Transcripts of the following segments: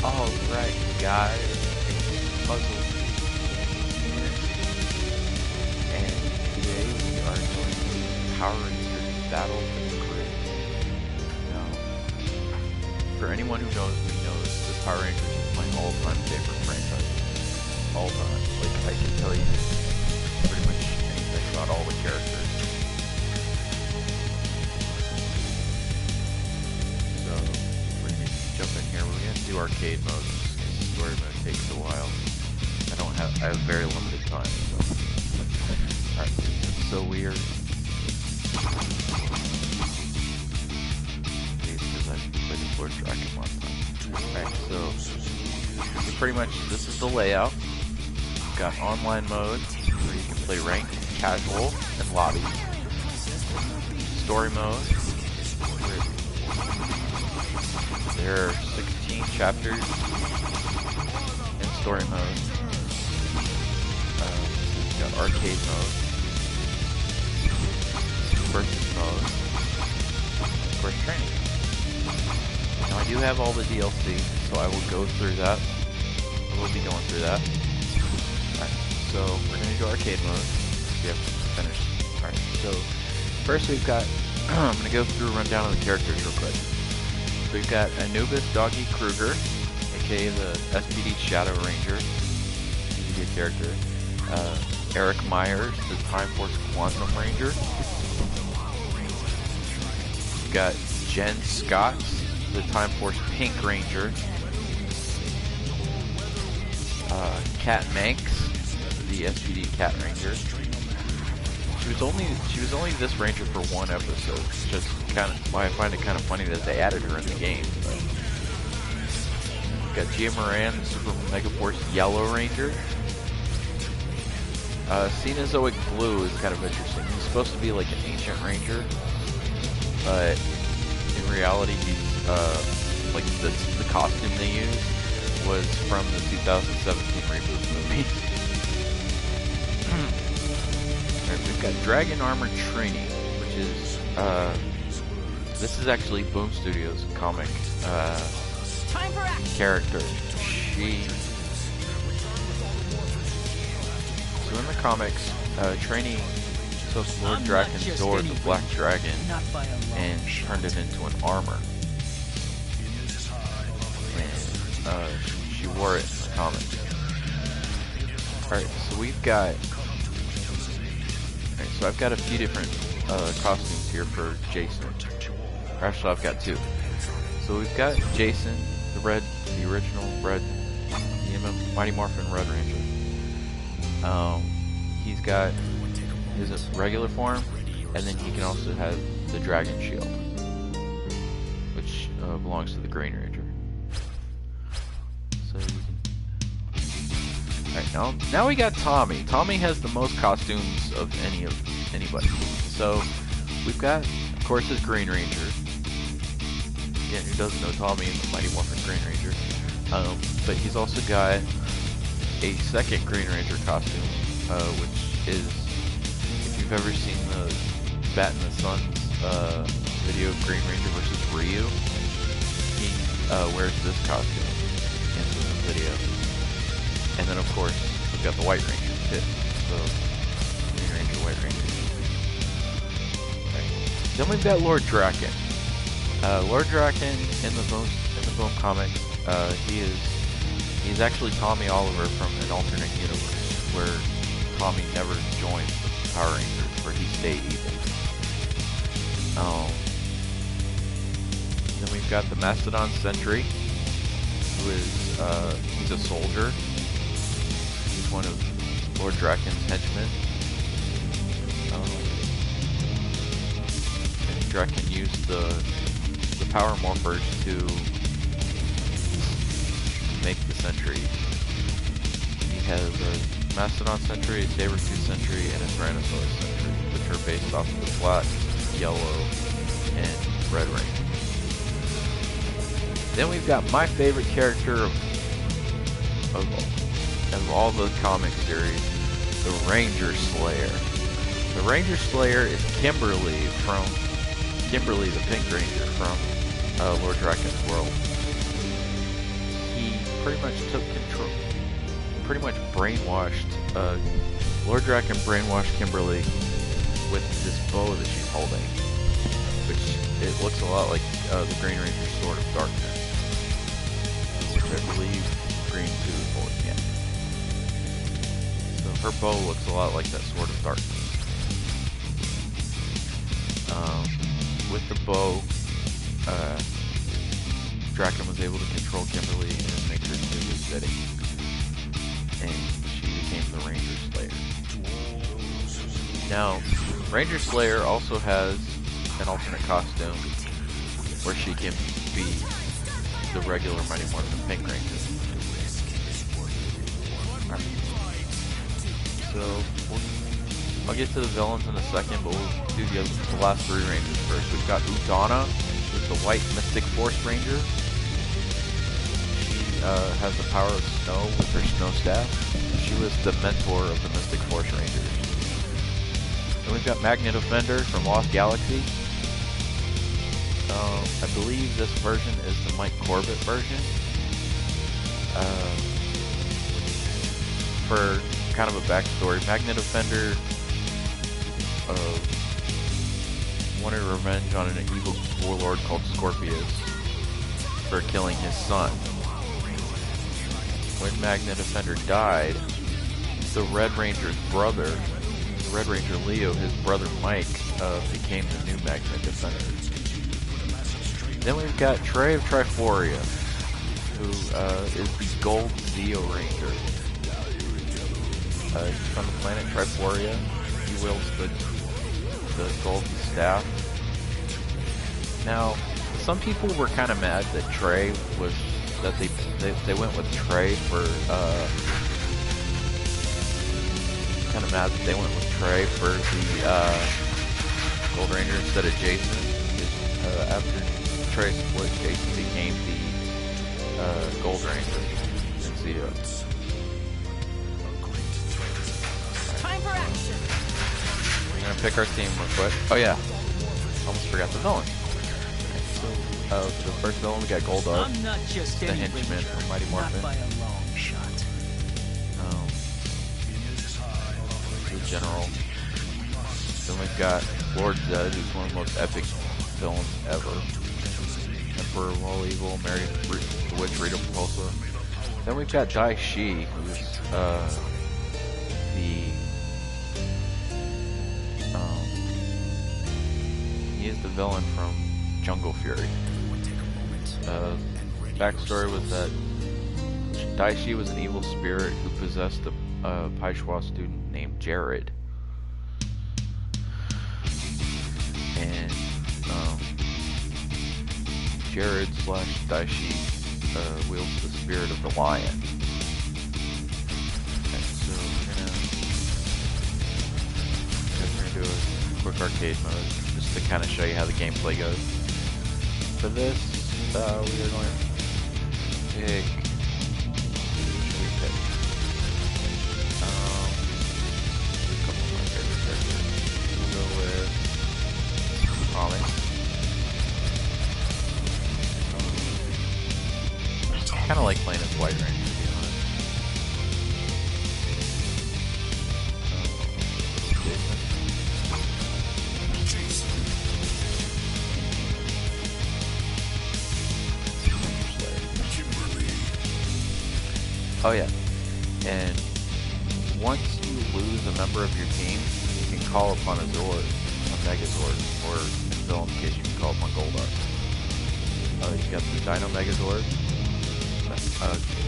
Alright guys, Puzzle here, and today we are going to do Power Rangers Battle for the Grid. Now, for anyone who knows me knows that Power Rangers is my all-time favorite franchise. All time. Like, I can tell you pretty much anything about all the characters. So, we're going to jump in here. We're going to do arcade mode. Story mode takes a while. I have very limited time. So. Alright, it's so weird. Because I played the Lord Draken last time. Alright, so pretty much this is the layout. We've got online mode where you can play ranked, casual, and lobby. Story mode. There are 16 chapters in story mode. We've got arcade mode, versus mode, of course training. Now I do have all the DLC, so I will go through that. We'll be going through that. Alright, so we're going to do arcade mode. We have finished. Alright, so first we've got, I'm going to go through a rundown of the characters real quick. So we've got Anubis Doggy Kruger, aka the SPD Shadow Ranger. He's a good character. Eric Myers, the Time Force Quantum Ranger. We've got Jen Scott, the Time Force Pink Ranger. Kat Manx, the SPD Cat Ranger. She was only this ranger for one episode, which is kind of why I find it kind of funny that they added her in the game. We've got Gia Moran, the Super Mega Force Yellow Ranger. Cenozoic Blue is kind of interesting. He's supposed to be like an ancient ranger, but in reality he's like the costume they used was from the 2017 reboot movie. Alright, we've got Dragon Armored Trini, which is this is actually Boom Studios comic character. So in the comics, Trini took Lord Draken's sword, the Black Dragon, and turned it into an armor. And she wore it in the comics. Alright, so we've got... Alright, so I've got a few different costumes here for Jason. Or actually, I've got two. So we've got Jason, the original red, the Mighty Morphin Red Ranger. He's got his regular form, and then he can also have the Dragon Shield, which belongs to the Green Ranger. So you can... Alright, now we got Tommy. Tommy has the most costumes of anybody. So we've got, of course, his Green Ranger. Again, who doesn't know Tommy and the Mighty Morphin Green Ranger? But he's also got a second Green Ranger costume, which is, if you've ever seen the Bat in the Sun's video of Green Ranger versus Ryu, he wears this costume in the video. And then of course, we've got the White Ranger too. So, Green Ranger, White Ranger. Right. Then we've got Lord Draken. Lord Draken in the Boom comics, he's actually Tommy Oliver from an alternate universe where Tommy never joined the Power Rangers, where he stayed evil. Then we've got the Mastodon Sentry, who is he's a soldier. He's one of Lord Draken's henchmen. And Draken used the Power Morphers to make the Sentry. He has a Mastodon Sentry, a Sabertooth Sentry, and a Tyrannosaurus Sentry, which are based off of the black, yellow, and red Ranger. Then we've got my favorite character of all the comic series, the Ranger Slayer. The Ranger Slayer is Kimberly the Pink Ranger from Lord Draken's World. He pretty much took control, pretty much brainwashed, Lord Draken brainwashed Kimberly with this bow that she's holding, which it looks a lot like the Green Ranger's Sword of Darkness, which I believe Green 2 is holding it. So her bow looks a lot like that Sword of Darkness. With the bow, Draken was able to control Kimberly and make her do his bidding, and she became the Ranger Slayer. Now, Ranger Slayer also has an alternate costume where she can be the regular Mighty Morphin Pink Ranger. Right. So, I'll get to the villains in a second, but we'll do the last three Rangers first. We've got Udana, who's the White Mystic Force Ranger. She has the power of snow with her snow staff. She was the mentor of the Mystic Force Rangers. Then we've got Magneto Fender from Lost Galaxy. I believe this version is the Mike Corbett version. For kind of a backstory, Magneto Fender wanted revenge on an evil warlord called Scorpius for killing his son. When Magneto Fender died, the Red Ranger's brother, the Red Ranger Leo, his brother Mike, became the new Magneto Fender. Then we've got Trey of Triforia, who is the Gold Zeo Ranger. He's from the planet Triforia. He wields the golden staff. Now, some people were kind of mad that Trey was they went with Trey for kind of mad that they went with Trey for the Gold Ranger instead of Jason. After Trey split, Jason became the Gold Ranger in Zeo. Time for action. We're gonna pick our team real quick. Oh yeah, almost forgot the villain. So the first villain we got Goldar, I'm not just the henchman from Mighty Morphin. Not by a long shot. The general. Then we've got Lord Zed, who's one of the most epic villains ever. Emperor of all evil, married the witch Rita Repulsa. Then we've got Dai Shi, who's he is the villain from Jungle Fury. Backstory was that Dai Shi was an evil spirit who possessed a Paishwa student named Jared. And Jared / Dai Shi wields the spirit of the lion. Okay, so we're gonna do a quick arcade mode just to kind of show you how the gameplay goes. For this, we are going to pick. A couple of my favorite characters. We'll go with Tommy. I kind of like playing as White Ranger, to be honest. Jason. Oh yeah, and once you lose a member of your team, you can call upon a Zord, a Megazord, or in villain's case you can call upon Goldar. You got the Dino Megazord,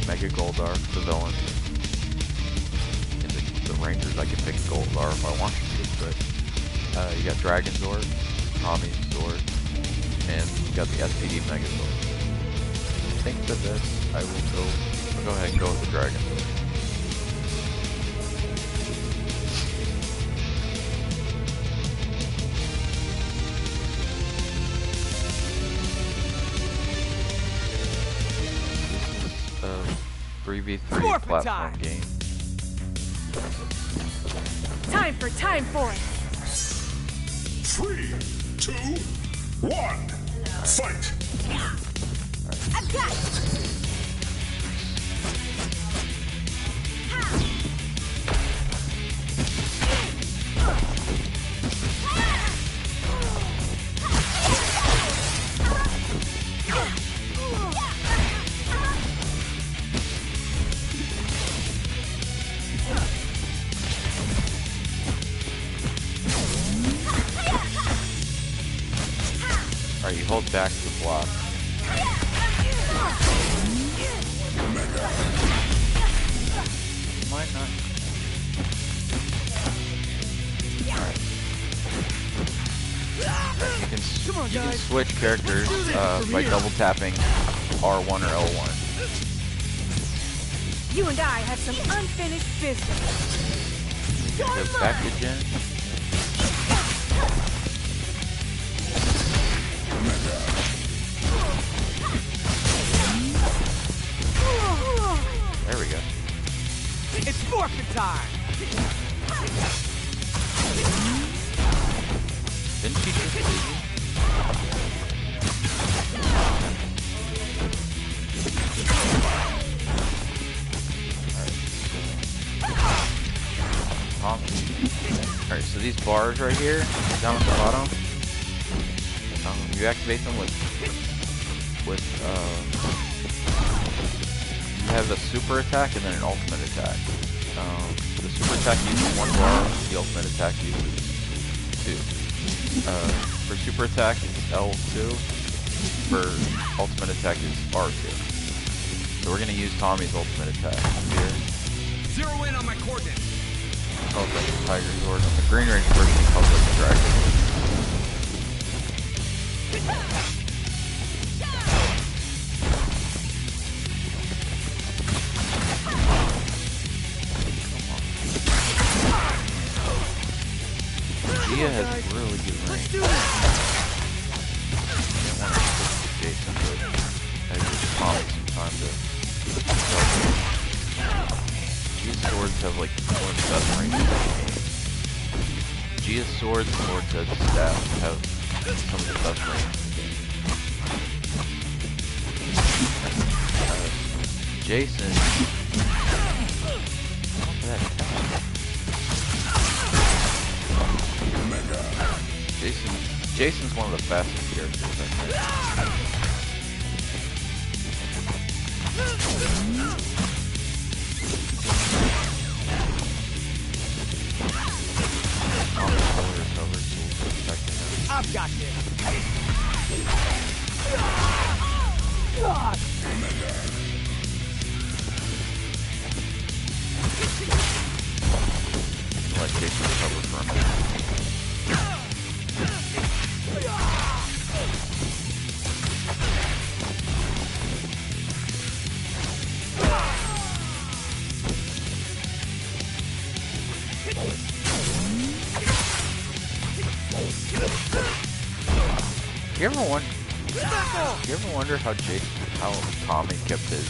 Mega Goldar, the villain. And the Rangers, I can pick Goldar if I want to, but you got Dragon Zord, Tommy's Zord, and you got the SPD Megazord. I think for this, I'll go ahead and go with the Dragon. This is a 3v3 platform game. Time for it. 3, 2, 1, fight! I've got it. hold back to block. Might not. Alright. You can switch characters by double tapping R1 or L1. You and I have some unfinished business. Go back to Jen. There we go. It's forfeit time. Didn't she just leave? Alright, so these bars right here, down at the bottom, you activate them with you have a super attack and then an ultimate attack. The super attack uses 1 bar, the ultimate attack uses 2. For super attack it's L2, for ultimate attack is R2. So we're going to use Tommy's ultimate attack here. Zero in on my coordinates. Calls like a Tiger Sword. On the Green Ranger version calls like a Dragon. Gia has really good range. I didn't want to switch to Jason, but I just Tommy some time to help him. Gia's swords have like one of the best ranges in the game. Gia's swords and Lord's Edge staff have some of the best range in the game. Jason. Jason's one of the fastest characters, I think. I've got this. Let Jason recover for a minute. You ever wonder how Tommy kept his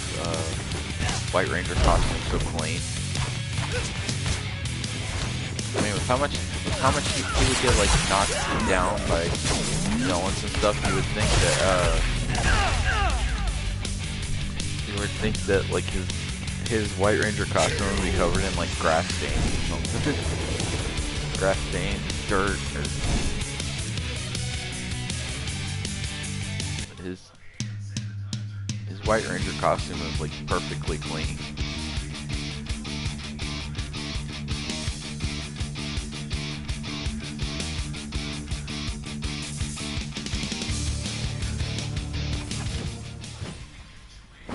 White Ranger costume so clean? I mean, with how much he would get like knocked down by villains and stuff, you would think that like his White Ranger costume would be covered in like grass stains or something. Grass stains, dirt, or his White Ranger costume is like perfectly clean.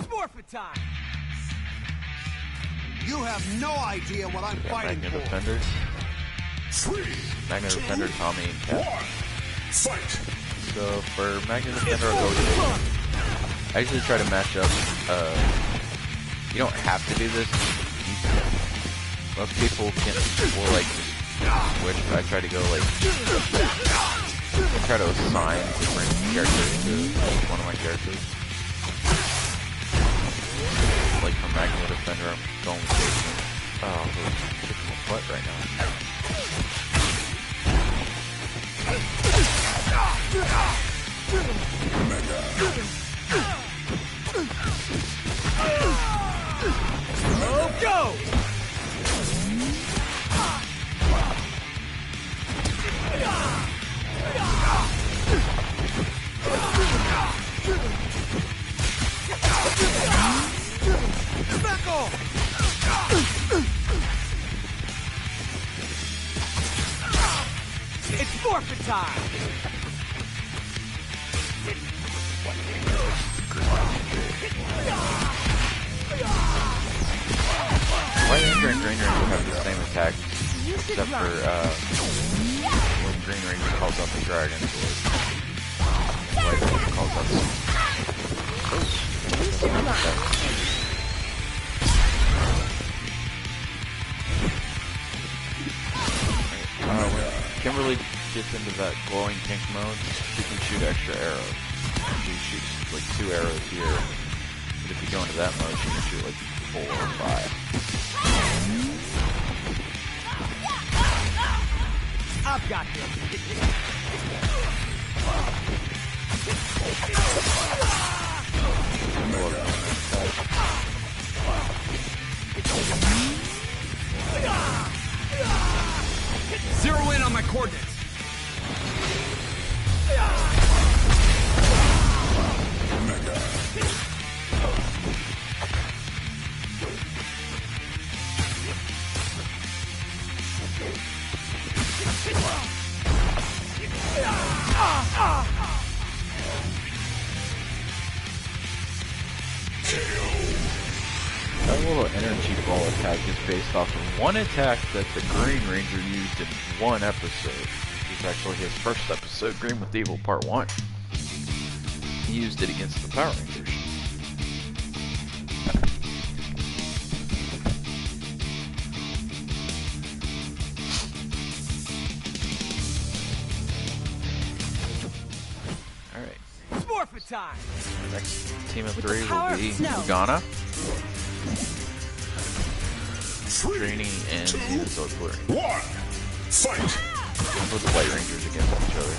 Forfeit time. You have no idea what I'm fighting Magna for. Defender. Magna Defender, Tommy, and Cap. Fight. So for Magna Defender, I'll go with Jason. I usually try to match up. You don't have to do this. Most people will like switch, but I try to go like I try to assign different characters to one of my characters. Like for Magna Defender, I'm going with Jason. Oh, I'm kicking my butt right now. Oh, go! Back off! It's forfeit time! White Ranger and Green Ranger have the same attack, except for when Green Ranger calls out the dragon sword, White Ranger calls out the... When Kimberly gets into that glowing pink mode, she can shoot extra arrows. She shoots like 2 arrows here, but if you go into that mode, she can shoot like 4 or 5. I've got this. Zero in on my coordinates. That little energy ball attack is based off of one attack that the Green Ranger used in one episode. It was actually his first episode, Green with Evil Part 1. He used it against the Power Rangers. Alright. Smurfing time. Next team of With 3 the power will be of snow. Ugana, Trini, and Venusaur Clearing. 1. Fight. I'll put the White Rangers against each other.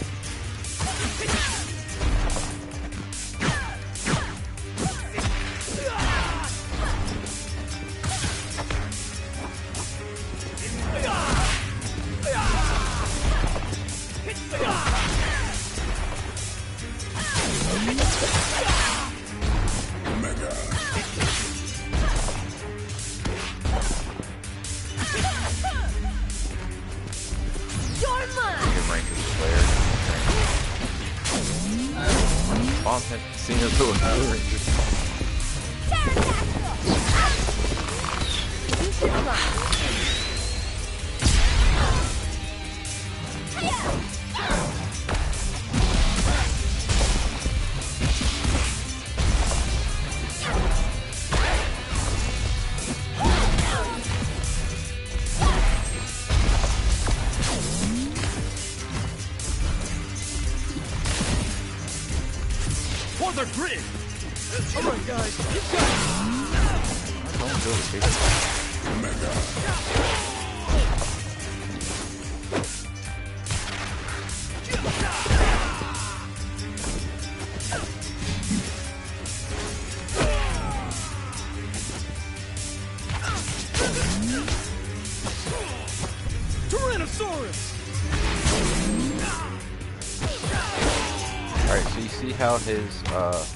You're mine. Good Rangers player. Mom had seen us doing Blue Rangers. You should run. For the grid. All right, guys. Keep going. Don't do it, Casey. Tyrannosaurus. Alright, so you see how his, alright,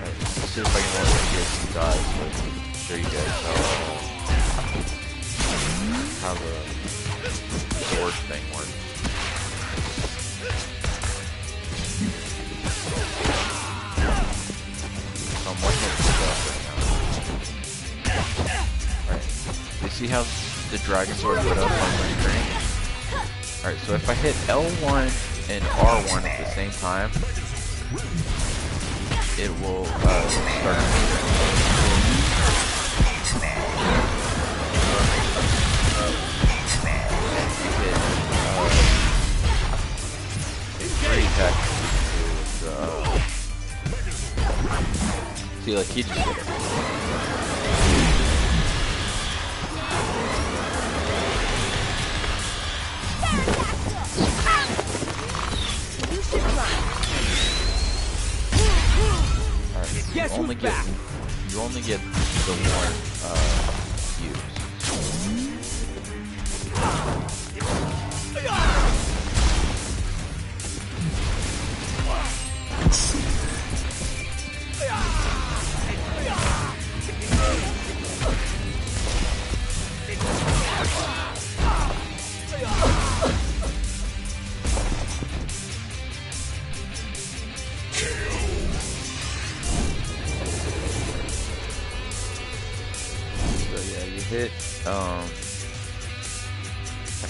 let's see if I can let him get some dives so I can show you guys how the sword thing works. So I'm looking at the stuff right now. Alright, you see how the dragon sword lit up on the screen? Alright, so if I hit L1 and R1 at the same time, it will start moving. Three attack. See, like he just did it. You should run. Alright, Guess you only who's get back? you only get the one use. hit, I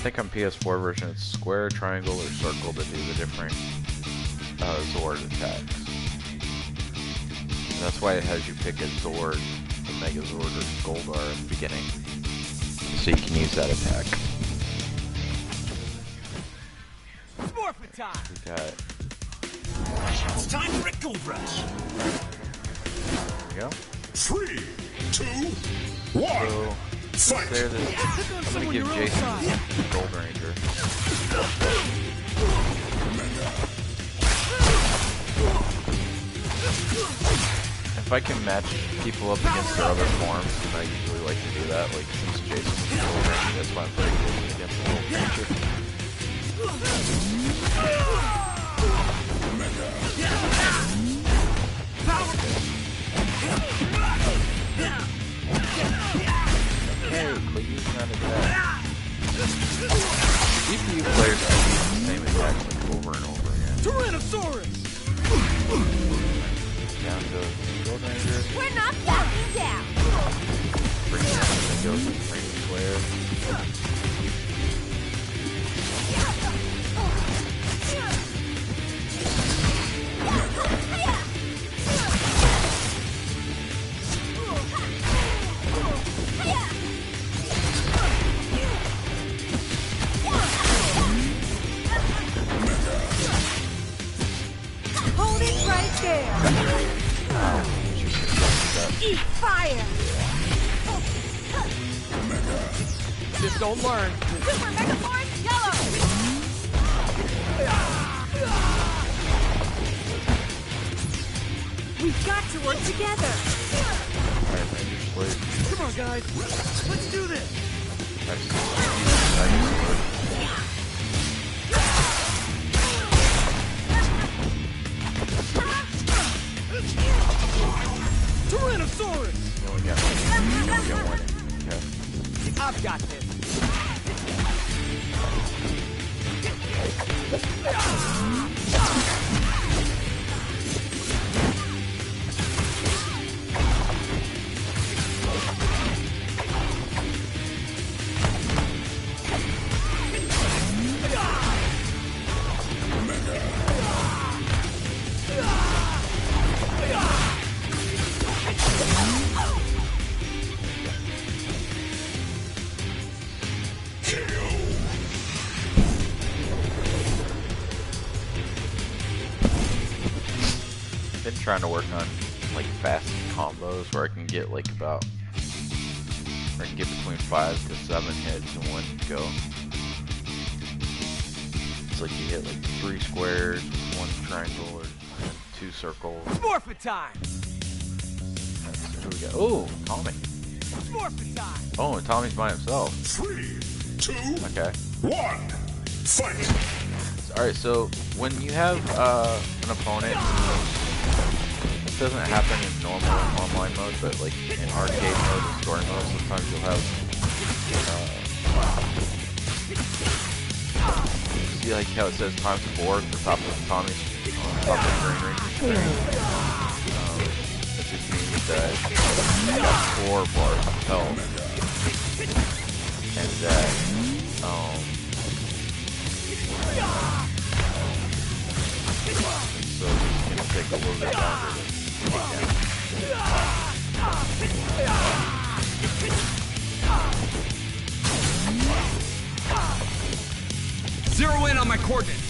think on PS4 version it's square, triangle, or circle to do the different Zord attacks. And that's why it has you pick a Zord, a Megazord, or Goldar at the beginning, so you can use that attack. Morphin' time! We got, It's time for a Gold Rush! there we go. 3, 2, 1. So, Fight! there, I'm gonna give Jason the Gold Ranger. If I can match people up against their other forms, and I usually like to do that, like since Jason was the Gold Ranger, that's why I'm putting Jason against the Gold Ranger. Hey, quit using that attack. CPU players can use the same attack like over and over again. Tyrannosaurus! Down goes Gold Ranger. We're not backing down. Bring it down, and then goes Ranger Slayer. Hold it right there. Eat fire. Just don't learn. Super Mega Force Yellow. We've got to work together. Alright, Ranger Slayer. Come on, guys. Let's do this. Tyrannosaurus! You only got one. Okay. I've got this. Been trying to work on like fast combos where I can get like about, or I can get between 5 to 7 hits in one go. It's like you hit like 3 squares, 1 triangle, or 2 circles. Morphin' time! Who we got? Oh, Tommy. Morphin' time! Oh, and Tommy's by himself. 3, 2, Okay. 1. Fight! Alright, so when you have an opponent who, it doesn't happen in normal online mode, but like in arcade mode and story mode, sometimes you'll have, see like how it says ×4 at the top of Tommy's, top of the Green Ranger screen? That just means that you got 4 bars of health, and that, so it's gonna take a little bit longer to take down. Zero in on my coordinates.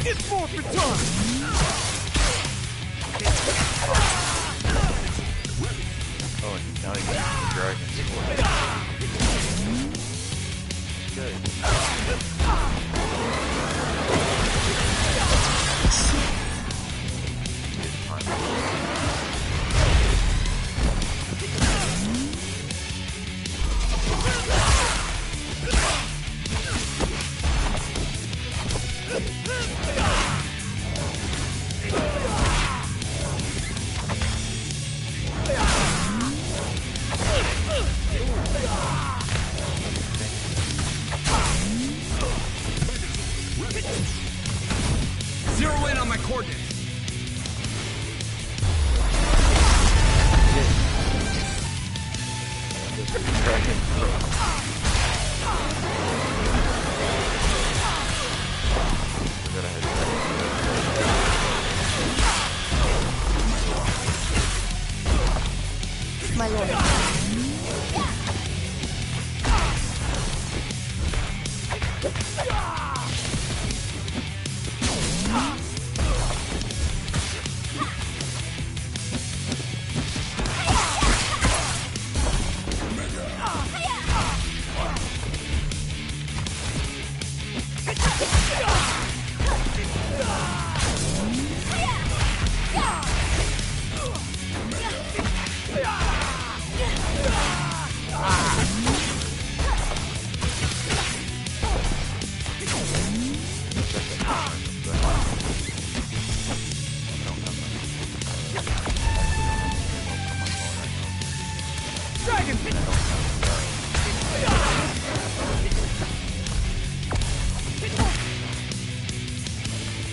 It's morphin' time! Oh, and now he got the dragon sword. Zero in on my coordinates. My lord.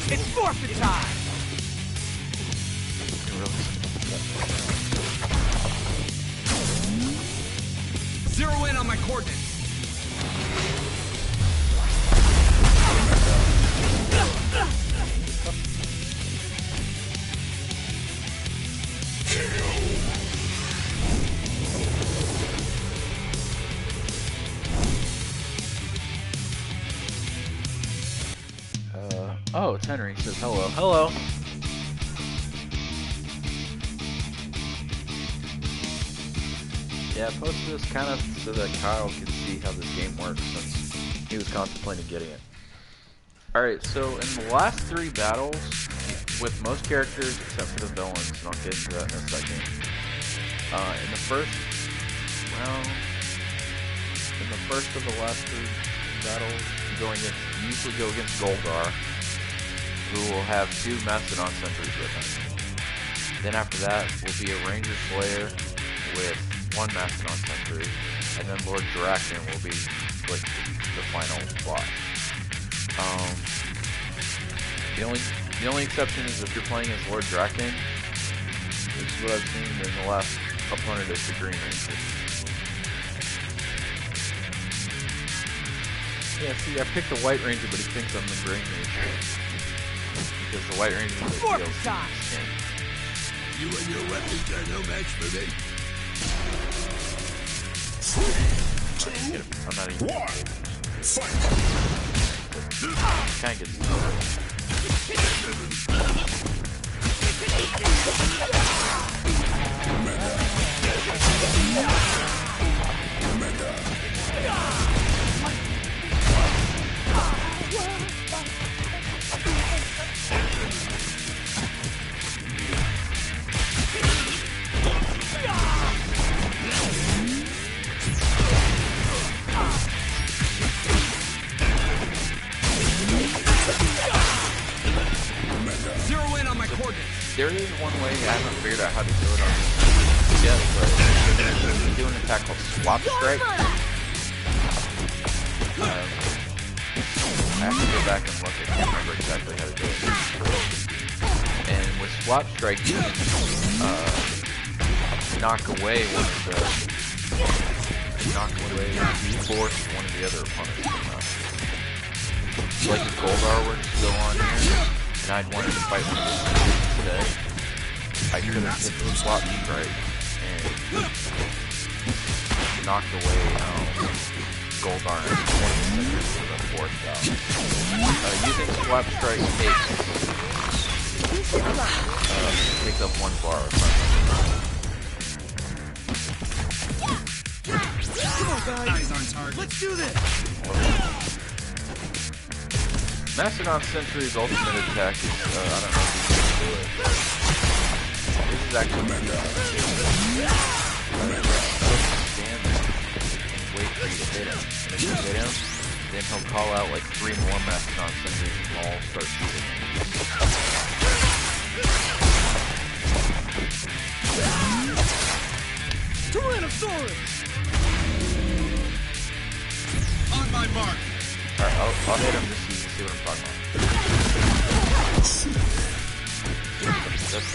It's forfeit time! Zero in on my coordinates. Oh, it's Henry. He says hello. Hello. Yeah, I posted this kind of so that Kyle can see how this game works since he was contemplating getting it. Alright, so in the last 3 battles, with most characters except for the villains, and I'll get into that in a second. In the first round, in the first of the last 3 battles, you usually go against Goldar, who will have 2 Mastodon sentries with him. Then after that will be a Ranger Slayer with 1 Mastodon sentry, and then Lord Draken will be like the final boss. The only exception is if you're playing as Lord Draken. This is what I've seen in the last opponent is the Green Ranger. Yeah, see, I picked the White Ranger, but he thinks I'm the Green Ranger. Because the White Ranger is the skin. You and your weapons are no match for me. 3, 2, I'm not even 1, fight! kind of gets Zero in on my coordinates. There is one way I haven't figured out how to do it on this yet, but I do an attack called Swap Strike. I have to go back and look. I can't remember exactly how to do it. And with Swap Strike, you can knock away one of the force one of the other opponents. Like if Goldar were to go on here, and I'd wanted to fight with this today, I could have hit the Swap Strike and knocked away Goldar and one of the fingers for the fourth out. Using Swap Strike takes up 1 bar. Come on, guys. Eyes on target. Let's do this. Mastodon Sentry's ultimate attack is, I don't know if you can do it. This is actually stand there and wait for you to hit him. And if you hit him, then he'll call out like 3 more Mastodon Sentries and we'll all start shooting him. Tyrannosaurus! On my mark. Alright, I'll hit him just so you can see what I'm talking about. That's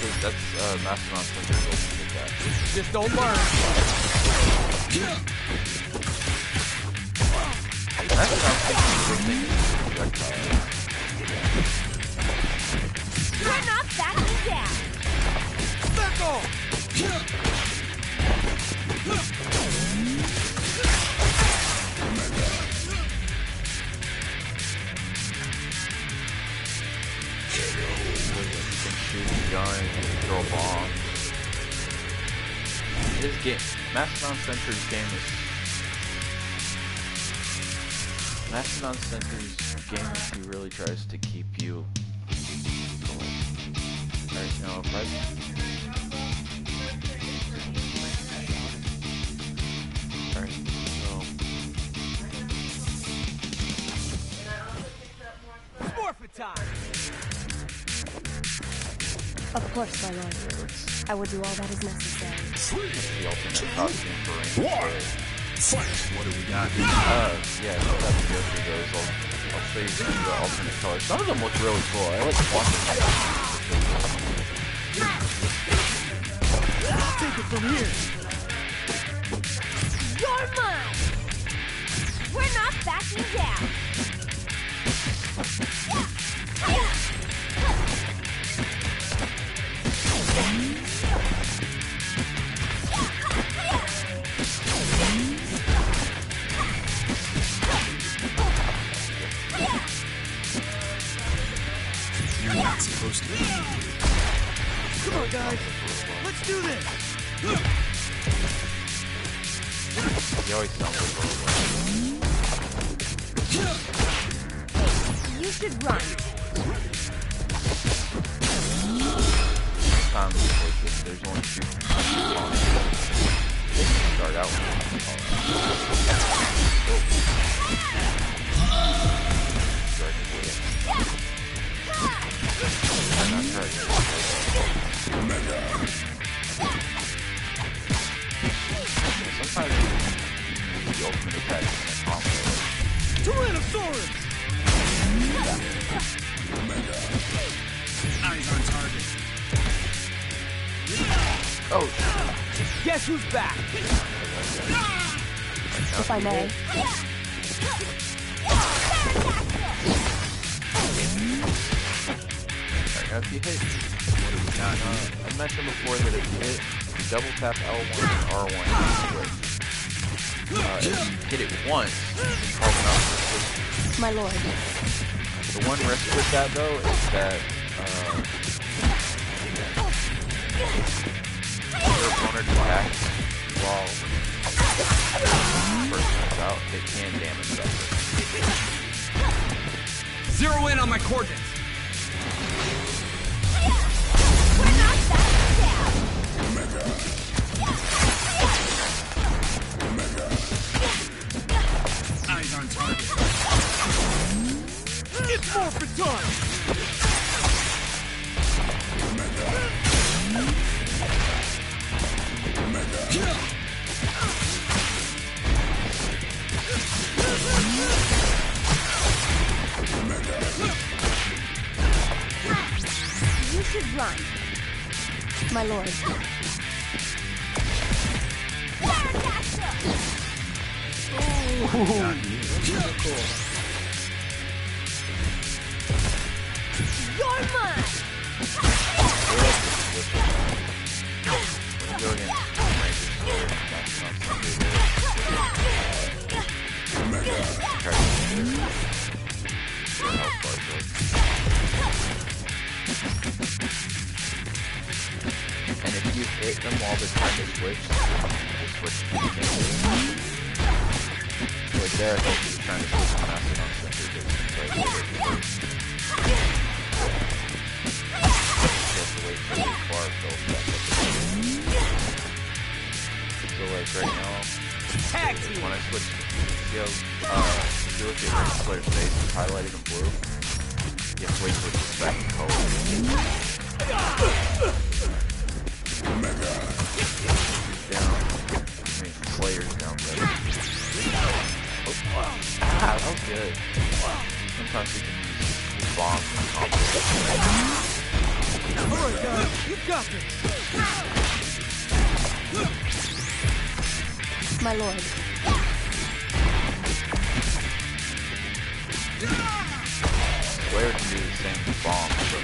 Mastodon Center's ultimate attack. Just don't learn. Mastodon Center's big thing is projectile. You're not backing down. Back off. Shoot a gun, throw a bomb. His game, Mastodon Center's game is. Mastodon Center's game is he really tries to keep you going. Alright, now if I. Alright, so. Forfeit time. Of course, my lord. I will do all that is necessary. The ultimate costume for Ranger. Fight! What do we got? Yeah, so that's the other those. I'll show you some of the alternate colors. Some of them look really cool. I like watching them. I'll take it from here. You're mine! We're not backing down! You're not supposed to. Come on, guys. Let's do this. He always sounds like You should run. sometimes like, there's only 2 songs. They can start out with one song. I'm not sure. Sometimes you use the ultimate attack in a combo. Tyrannosaurus! Eyes on target. Oh, Guess who's back? If I may. Alright, now if you hit, what do we got? I mentioned before that if you hit, you double tap L1 and R1 to switch. If you hit it once, it's called an option switch. My lord. The one risk with that though is that your opponent attacks while the person is out, they can damage that person. Zero in on my coordinates. We're not backing down! Eyes on target. It's forfeit time. You should run. My lord. You're mine! When you go against Ranger Slayer, that's not something and if you hit them while they're trying to switch, they switch to the game. Like there, I think he's trying to switch to Mastodon Center, but like, you have to wait for the bar fills back up again. So like right now, Tag team. when I switch, you know, if you look at Ranger Slayer's face, it's highlighted in blue. You have to wait for it to go back in color. Down. I mean, Slayer's down better. Oh, that was good. Sometimes you can use bombs and combos. Alright, guys, you've got this. My lord. Blair can do the same bomb, but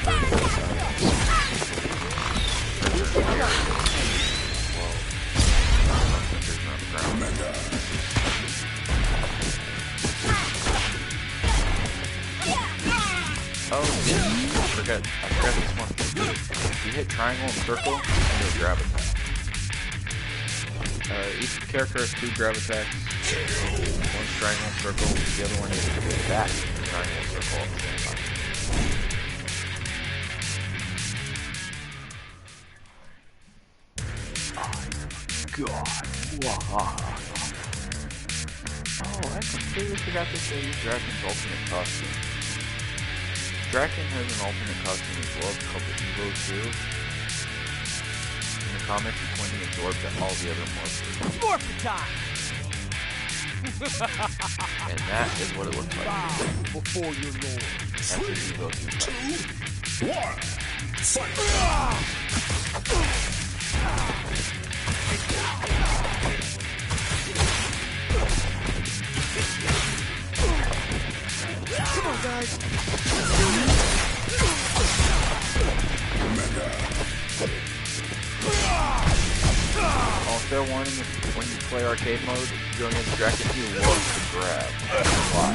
oh, I forgot this one. If you hit triangle and circle, you can do a grab attack. Each character has 2 grab attacks. One's triangle and circle, the other one is back triangle and circle at the same time. God. Wow. Oh, I completely forgot to show you Draken's ultimate costume. Draken has an alternate costume as well, it's called the Evo 2. In the comics, it's when he absorbs all the other monsters. Morphin' time! And that is what it looks like. Before your lord. That's the Evo 2. 2, 1, fight! Come on, guys. Oh, fair warning, when you play arcade mode, if you go against Draken, he loves to grab. Why?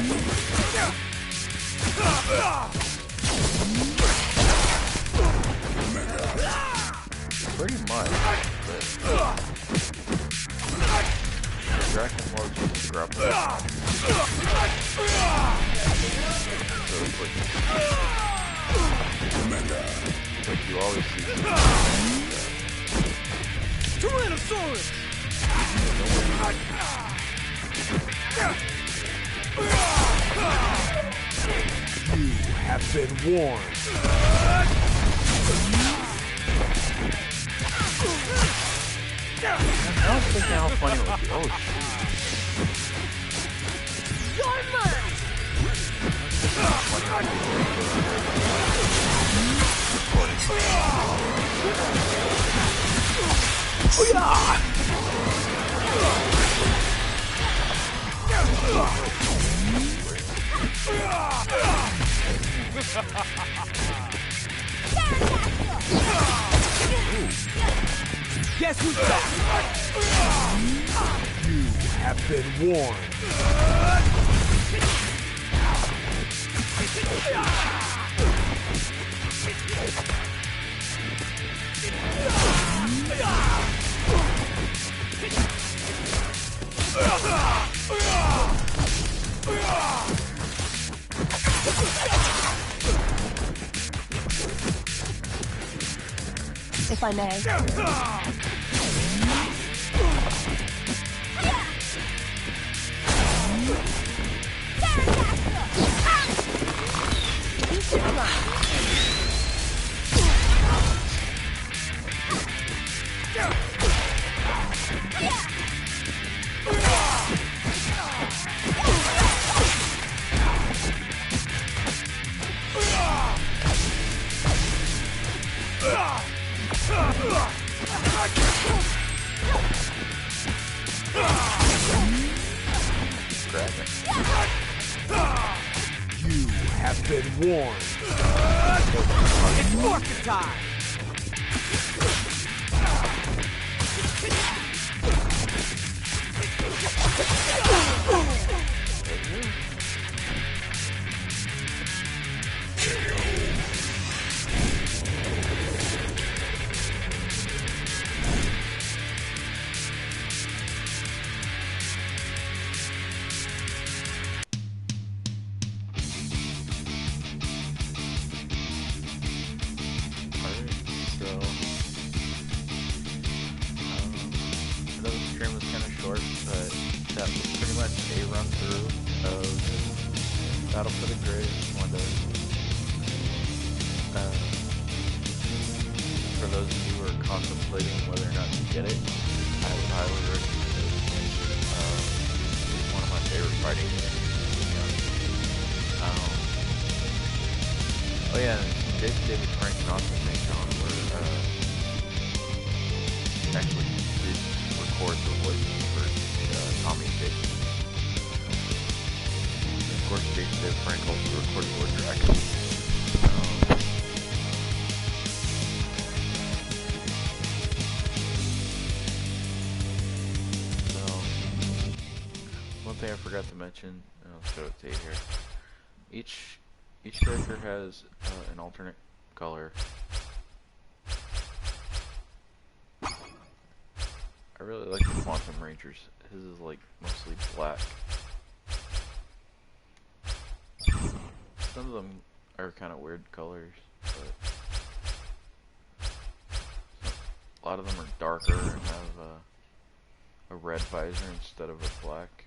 Pretty much. Draken loves to grab. So it's like you always see Tyrannosaurus! You have been warned. I was thinking how funny it would be. Oh, You're mine! Guess who's back? You have been warned. If I may. You have been warned. It's morphin' time! Battle for the Grid one day. For those of you who are contemplating whether or not to get it, I would highly recommend it. It's one of my favorite fighting games. Oh yeah, Jason David Frank and Austin St. John were actually did record the voices for Tommy and Jason. And of course, Jason David Frank also recorded Lord Draken. One thing I forgot to mention, and I'll show it to you here. Each character has an alternate color. I really like the Quantum Rangers. His is like mostly black. Some of them are kind of weird colors, but a lot of them are darker and have a red visor instead of a black.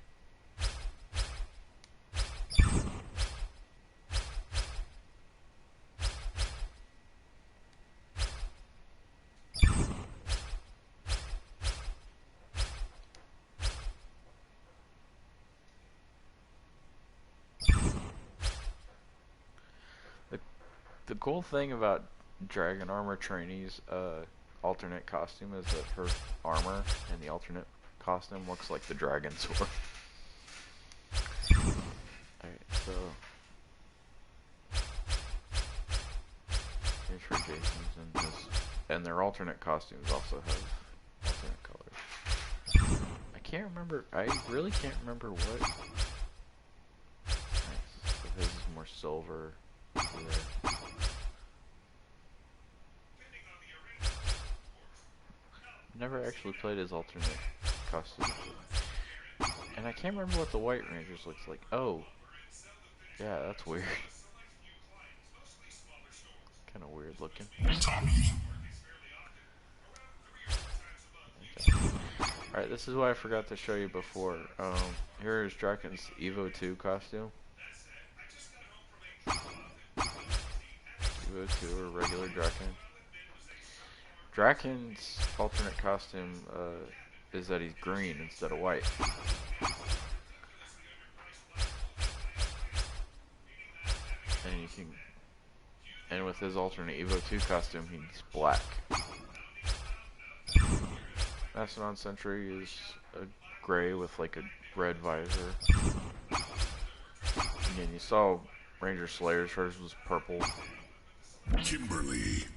The cool thing about Dragon Armor Trainee's alternate costume is that her armor and the alternate costume looks like the dragon sword. Alright, so here's for Jason's and their alternate costumes also have alternate colors. I can't remember, I really can't remember what. Nice. So his is more silver. There. Never actually played his alternate costume. And I can't remember what the White Rangers looks like. Oh. Yeah, that's weird. Kinda weird looking. Okay. Alright, this is what I forgot to show you before. Here is Draken's Evo 2 costume. Evo 2 or regular Draken. Draken's alternate costume is that he's green instead of white. And you can, and with his alternate Evo 2 costume, he's black. Mastodon Sentry is a gray with like a red visor. Again, you saw Ranger Slayer's, hers was purple. Kimberly.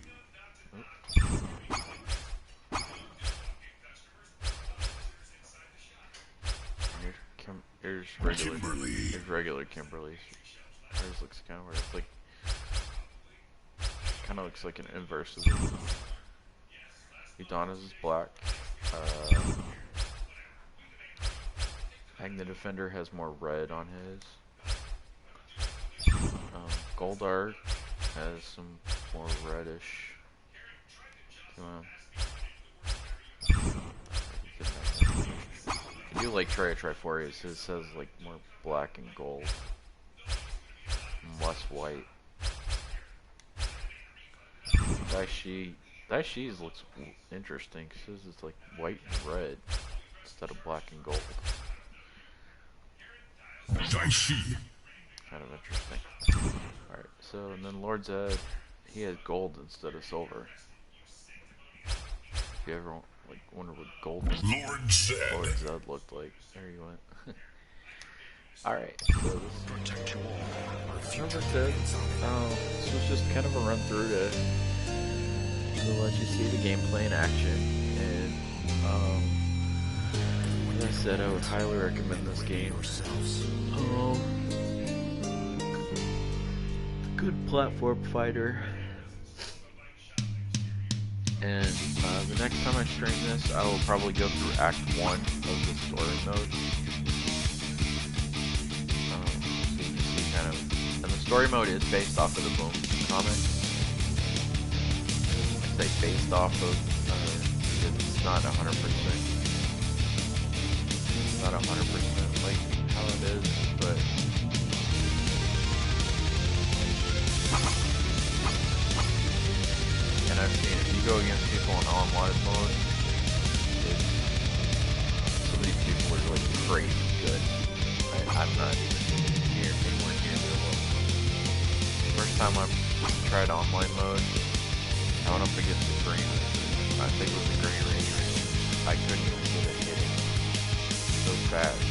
Here's regular Kimberly. Hers looks kind of weird. It's like, kind of looks like an inverse of it. Udana's is black. Hang the Defender has more red on his. Goldar has some more reddish. I do like Triforius. His says like more black and gold, and less white. Daishi's looks interesting because his is like white and red instead of black and gold. Daishi. Kind of interesting. Alright, so and then Lord Zed, he has gold instead of silver. If you ever like wonder what gold Lord Zed looked like, there you went. Alright, so this is Lord Zed. This was just kind of a run through to let you see the gameplay in action, and as I said, I would highly recommend this game. Good platform fighter. And the next time I stream this, I will probably go through Act 1 of the story mode. So you can see kind of, and the story mode is based off of the Boom comic. I say based off of, because it's not 100%. It's not 100% like how it is, but. And I've seen if you go against people in on-live mode, some of these people are like crazy good. I'm not even anywhere near their level. First time I'm tried online mode. I went up against the Green Ranger. I think it was the Green Ranger. I couldn't even get it hitting so fast.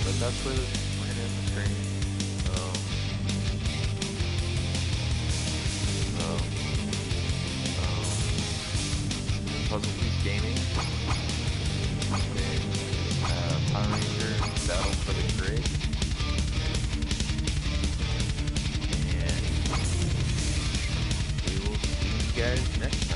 But that's what we're gonna end the stream. Puzzle Piece Gaming. Power Ranger Battle for the Grid. And we will see you guys next time.